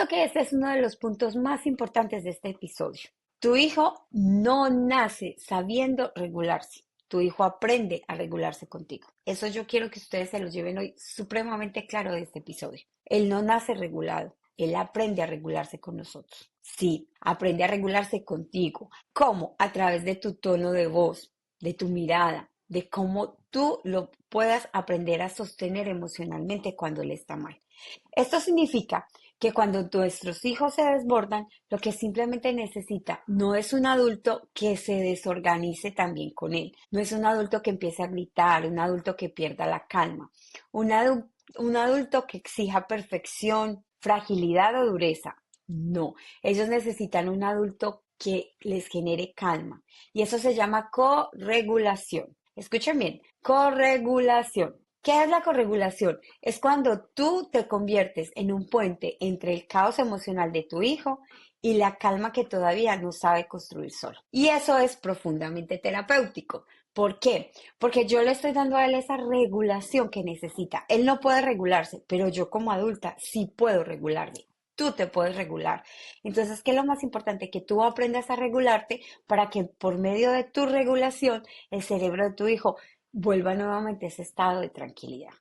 Siento que este es uno de los puntos más importantes de este episodio. Tu hijo no nace sabiendo regularse. Tu hijo aprende a regularse contigo. Eso yo quiero que ustedes se lo lleven hoy supremamente claro de este episodio. Él no nace regulado. Él aprende a regularse con nosotros. Sí, aprende a regularse contigo. ¿Cómo? A través de tu tono de voz, de tu mirada, de cómo tú lo puedas aprender a sostener emocionalmente cuando él está mal. Esto significa que cuando nuestros hijos se desbordan, lo que simplemente necesita no es un adulto que se desorganice también con él, no es un adulto que empiece a gritar, un adulto que pierda la calma, un adulto que exija perfección, fragilidad o dureza. No, ellos necesitan un adulto que les genere calma y eso se llama corregulación. Escuchen bien, corregulación. ¿Qué es la corregulación? Es cuando tú te conviertes en un puente entre el caos emocional de tu hijo y la calma que todavía no sabe construir solo. Y eso es profundamente terapéutico. ¿Por qué? Porque yo le estoy dando a él esa regulación que necesita. Él no puede regularse, pero yo como adulta sí puedo regularme. Tú te puedes regular. Entonces, ¿qué es lo más importante? Que tú aprendas a regularte para que por medio de tu regulación el cerebro de tu hijo vuelva nuevamente a ese estado de tranquilidad.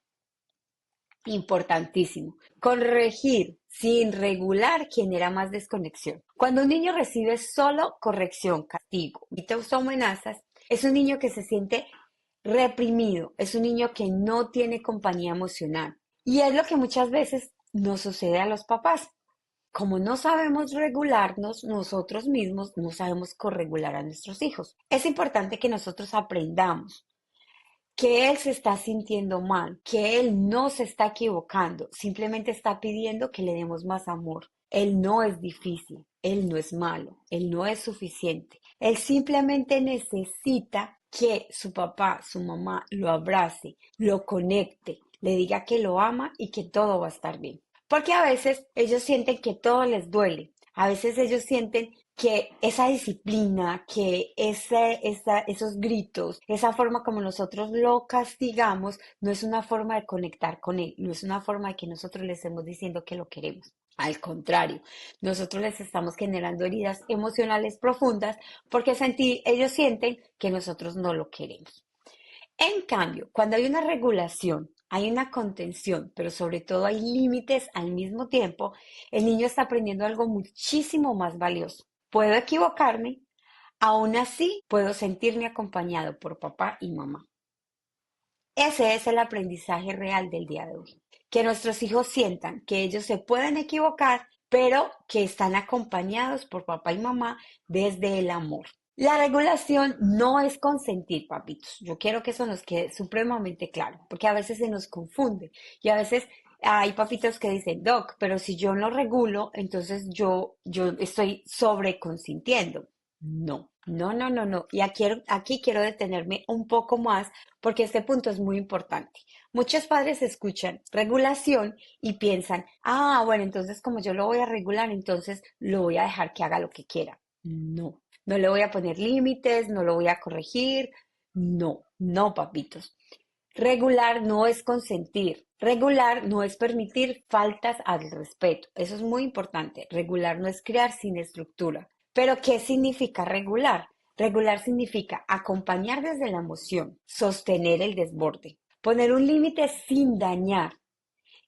Importantísimo. Corregir sin regular genera más desconexión. Cuando un niño recibe solo corrección, castigo, gritos o amenazas, es un niño que se siente reprimido, es un niño que no tiene compañía emocional. Y es lo que muchas veces nos sucede a los papás. Como no sabemos regularnos nosotros mismos, no sabemos corregular a nuestros hijos. Es importante que nosotros aprendamos que él se está sintiendo mal, que él no se está equivocando, simplemente está pidiendo que le demos más amor. Él no es difícil, él no es malo, él no es suficiente. Él simplemente necesita que su papá, su mamá lo abrace, lo conecte, le diga que lo ama y que todo va a estar bien. Porque a veces ellos sienten que todo les duele. A veces ellos sienten que esa disciplina, que esos gritos, esa forma como nosotros lo castigamos, no es una forma de conectar con él, no es una forma de que nosotros le estemos diciendo que lo queremos. Al contrario, nosotros les estamos generando heridas emocionales profundas porque ellos sienten que nosotros no lo queremos. En cambio, cuando hay una regulación, hay una contención, pero sobre todo hay límites al mismo tiempo, el niño está aprendiendo algo muchísimo más valioso. Puedo equivocarme, aún así puedo sentirme acompañado por papá y mamá. Ese es el aprendizaje real del día de hoy. Que nuestros hijos sientan que ellos se pueden equivocar, pero que están acompañados por papá y mamá desde el amor. La regulación no es consentir, papitos. Yo quiero que eso nos quede supremamente claro, porque a veces se nos confunde y a veces hay papitos que dicen, Doc, pero si yo no regulo, entonces yo estoy sobreconsintiendo. No, no, no, no, no. Y aquí quiero detenerme un poco más porque este punto es muy importante. Muchos padres escuchan regulación y piensan, ah, bueno, entonces como yo lo voy a regular, entonces lo voy a dejar que haga lo que quiera. No, no le voy a poner límites, no lo voy a corregir. No, no, papitos. Regular no es consentir. Regular no es permitir faltas al respeto. Eso es muy importante. Regular no es crear sin estructura. Pero ¿qué significa regular? Regular significa acompañar desde la emoción, sostener el desborde, poner un límite sin dañar,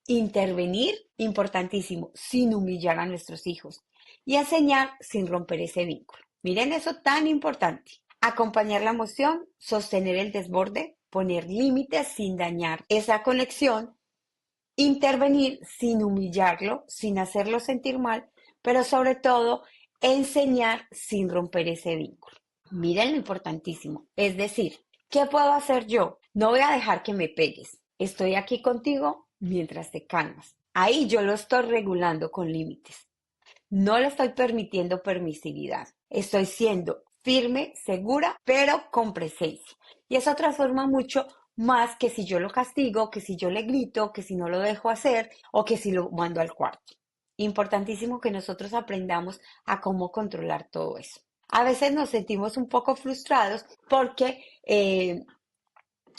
intervenir, importantísimo, sin humillar a nuestros hijos y enseñar sin romper ese vínculo. Miren eso tan importante. Acompañar la emoción, sostener el desborde, poner límites sin dañar esa conexión, intervenir sin humillarlo, sin hacerlo sentir mal, pero sobre todo enseñar sin romper ese vínculo. Miren lo importantísimo. Es decir, ¿qué puedo hacer yo? No voy a dejar que me pegues. Estoy aquí contigo mientras te calmas. Ahí yo lo estoy regulando con límites. No le estoy permitiendo permisividad. Estoy siendo firme, segura, pero con presencia. Y eso transforma mucho más que si yo lo castigo, que si yo le grito, que si no lo dejo hacer o que si lo mando al cuarto. Importantísimo que nosotros aprendamos a cómo controlar todo eso. A veces nos sentimos un poco frustrados porque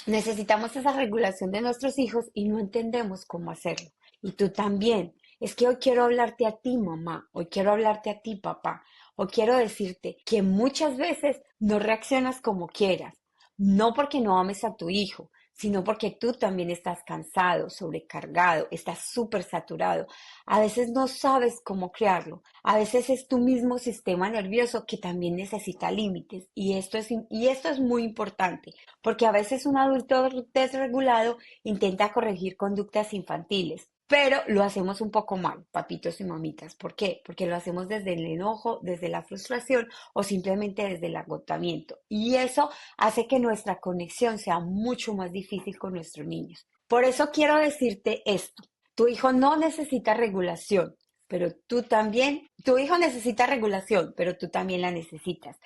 necesitamos esa regulación de nuestros hijos y no entendemos cómo hacerlo. Y tú también. es que hoy quiero hablarte a ti, mamá, hoy quiero hablarte a ti, papá, o quiero decirte que muchas veces no reaccionas como quieras, no porque no ames a tu hijo, sino porque tú también estás cansado, sobrecargado, estás súper saturado. A veces no sabes cómo crearlo. A veces es tu mismo sistema nervioso que también necesita límites. Y esto es muy importante, porque a veces un adulto desregulado intenta corregir conductas infantiles. Pero lo hacemos un poco mal, papitos y mamitas. ¿Por qué? Porque lo hacemos desde el enojo, desde la frustración o simplemente desde el agotamiento. Y eso hace que nuestra conexión sea mucho más difícil con nuestros niños. Por eso quiero decirte esto. Tu hijo no necesita regulación, pero tú también, tu hijo necesita regulación, pero tú también la necesitas.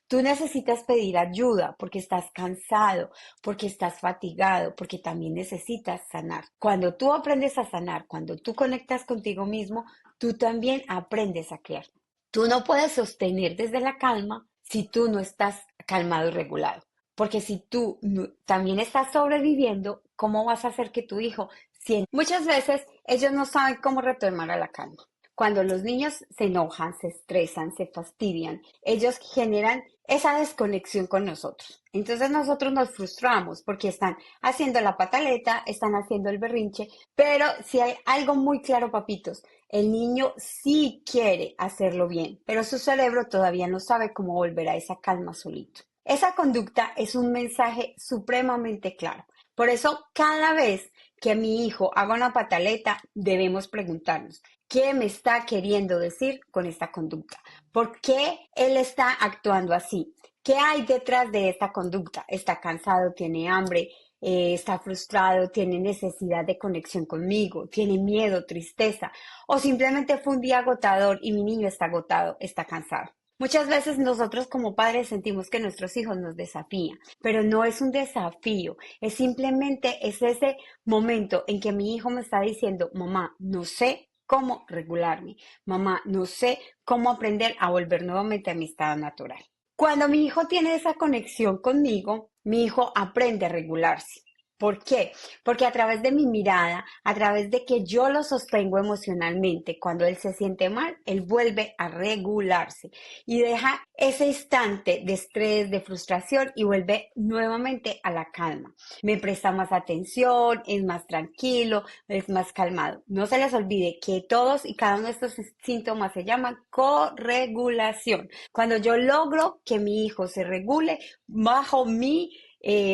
Tú necesitas pedir ayuda porque estás cansado, porque estás fatigado, porque también necesitas sanar. Cuando tú aprendes a sanar, cuando tú conectas contigo mismo, tú también aprendes a crear. Tú no puedes sostener desde la calma si tú no estás calmado y regulado. Porque si tú también estás sobreviviendo, ¿cómo vas a hacer que tu hijo sienta? Muchas veces ellos no saben cómo retomar a la calma. Cuando los niños se enojan, se estresan, se fastidian, ellos generan esa desconexión con nosotros. Entonces nosotros nos frustramos porque están haciendo la pataleta, están haciendo el berrinche, pero si hay algo muy claro, papitos, el niño sí quiere hacerlo bien, pero su cerebro todavía no sabe cómo volver a esa calma solito. Esa conducta es un mensaje supremamente claro. Por eso, cada vez que mi hijo haga una pataleta, debemos preguntarnos, ¿qué me está queriendo decir con esta conducta? ¿Por qué él está actuando así? ¿Qué hay detrás de esta conducta? ¿Está cansado? ¿Tiene hambre? ¿Está frustrado? ¿Tiene necesidad de conexión conmigo? ¿Tiene miedo, tristeza? ¿O simplemente fue un día agotador y mi niño está agotado, está cansado? Muchas veces nosotros como padres sentimos que nuestros hijos nos desafían, pero no es un desafío, es ese momento en que mi hijo me está diciendo, mamá, no sé cómo regularme, mamá, no sé cómo aprender a volver nuevamente a mi estado natural. Cuando mi hijo tiene esa conexión conmigo, mi hijo aprende a regularse. ¿Por qué? Porque a través de mi mirada, a través de que yo lo sostengo emocionalmente, cuando él se siente mal, él vuelve a regularse y deja ese instante de estrés, de frustración y vuelve nuevamente a la calma. Me presta más atención, es más tranquilo, es más calmado. No se les olvide que todos y cada uno de estos síntomas se llaman corregulación. Cuando yo logro que mi hijo se regule bajo mi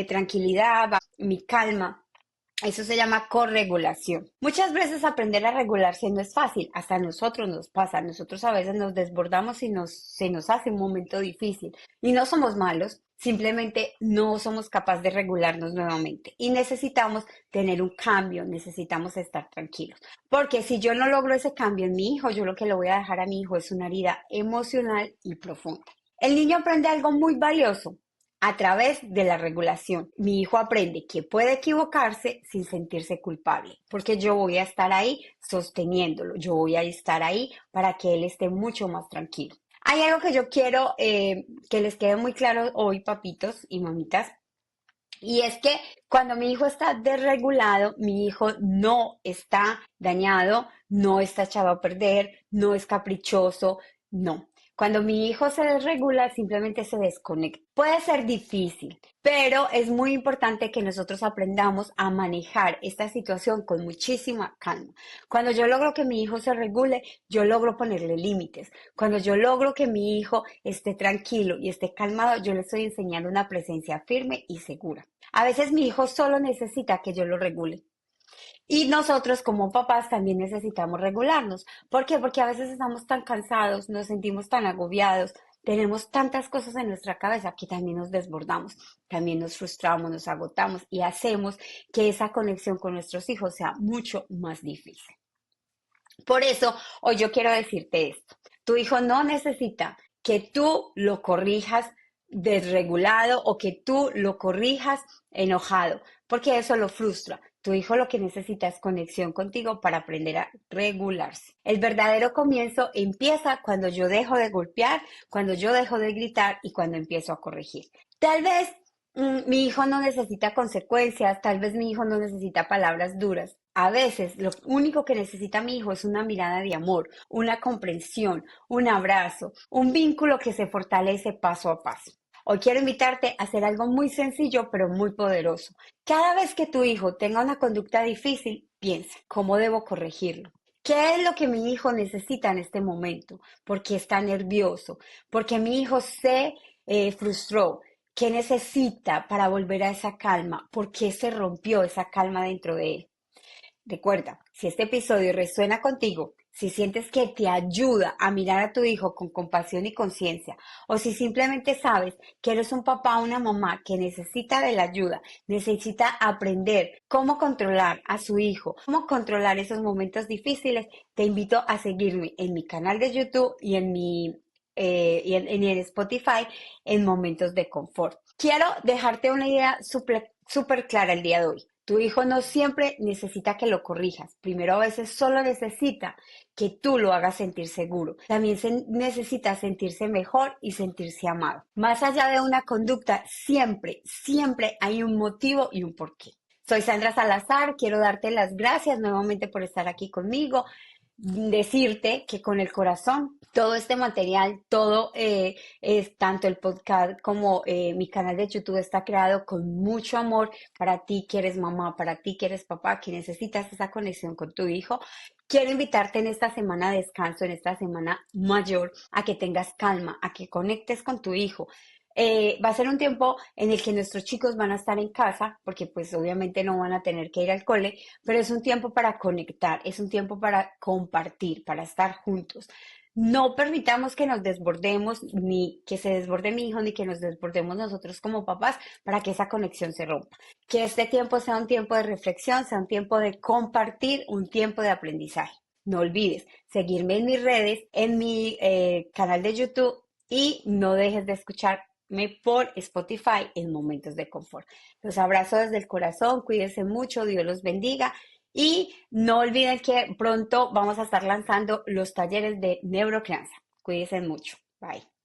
tranquilidad, mi calma. Eso se llama corregulación. Muchas veces aprender a regularse no es fácil, hasta a nosotros nos pasa, nosotros a veces nos desbordamos y se nos hace un momento difícil. Y no somos malos, simplemente no somos capaces de regularnos nuevamente. Y necesitamos tener un cambio, necesitamos estar tranquilos. Porque si yo no logro ese cambio en mi hijo, yo lo que le voy a dejar a mi hijo es una herida emocional y profunda. El niño aprende algo muy valioso a través de la regulación. Mi hijo aprende que puede equivocarse sin sentirse culpable, porque yo voy a estar ahí sosteniéndolo, yo voy a estar ahí para que él esté mucho más tranquilo. Hay algo que yo quiero que les quede muy claro hoy, papitos y mamitas, y es que cuando mi hijo está desregulado, mi hijo no está dañado, no está echado a perder, no es caprichoso, no. Cuando mi hijo se desregula, simplemente se desconecta. Puede ser difícil, pero es muy importante que nosotros aprendamos a manejar esta situación con muchísima calma. Cuando yo logro que mi hijo se regule, yo logro ponerle límites. Cuando yo logro que mi hijo esté tranquilo y esté calmado, yo le estoy enseñando una presencia firme y segura. A veces mi hijo solo necesita que yo lo regule. Y nosotros como papás también necesitamos regularnos. ¿Por qué? Porque a veces estamos tan cansados, nos sentimos tan agobiados, tenemos tantas cosas en nuestra cabeza que también nos desbordamos, también nos frustramos, nos agotamos y hacemos que esa conexión con nuestros hijos sea mucho más difícil. Por eso, hoy yo quiero decirte esto. Tu hijo no necesita que tú lo corrijas desregulado o que tú lo corrijas enojado, porque eso lo frustra. Tu hijo lo que necesita es conexión contigo para aprender a regularse. El verdadero comienzo empieza cuando yo dejo de golpear, cuando yo dejo de gritar y cuando empiezo a corregir. Tal vez mi hijo no necesita consecuencias, tal vez mi hijo no necesita palabras duras. A veces lo único que necesita mi hijo es una mirada de amor, una comprensión, un abrazo, un vínculo que se fortalece paso a paso. Hoy quiero invitarte a hacer algo muy sencillo pero muy poderoso. Cada vez que tu hijo tenga una conducta difícil, piensa, ¿cómo debo corregirlo? ¿Qué es lo que mi hijo necesita en este momento? ¿Por qué está nervioso? Porque mi hijo se frustró. ¿Qué necesita para volver a esa calma? ¿Por qué se rompió esa calma dentro de él? Recuerda, si este episodio resuena contigo, si sientes que te ayuda a mirar a tu hijo con compasión y conciencia, o si simplemente sabes que eres un papá o una mamá que necesita de la ayuda, necesita aprender cómo controlar a su hijo, cómo controlar esos momentos difíciles, te invito a seguirme en mi canal de YouTube y en Spotify en Momentos de Confort. Quiero dejarte una idea súper clara el día de hoy. Tu hijo no siempre necesita que lo corrijas. Primero, a veces solo necesita que tú lo hagas sentir seguro. También necesita sentirse mejor y sentirse amado. Más allá de una conducta, siempre hay un motivo y un porqué. Soy Sandra Salazar, quiero darte las gracias nuevamente por estar aquí conmigo. Decirte que con el corazón, todo este material, todo es tanto el podcast como mi canal de YouTube está creado con mucho amor para ti que eres mamá, para ti que eres papá, que necesitas esa conexión con tu hijo. Quiero invitarte en esta semana de descanso, en esta semana mayor, a que tengas calma, a que conectes con tu hijo. Va a ser un tiempo en el que nuestros chicos van a estar en casa, porque pues obviamente no van a tener que ir al cole, pero es un tiempo para conectar, es un tiempo para compartir, para estar juntos. No permitamos que nos desbordemos, ni que se desborde mi hijo, ni que nos desbordemos nosotros como papás para que esa conexión se rompa. Que este tiempo sea un tiempo de reflexión, sea un tiempo de compartir, un tiempo de aprendizaje. No olvides seguirme en mis redes, en mi canal de YouTube y no dejes de escuchar por Spotify en Momentos de Confort. Los abrazo desde el corazón, cuídense mucho, Dios los bendiga y no olviden que pronto vamos a estar lanzando los talleres de neurocrianza. Cuídense mucho. Bye.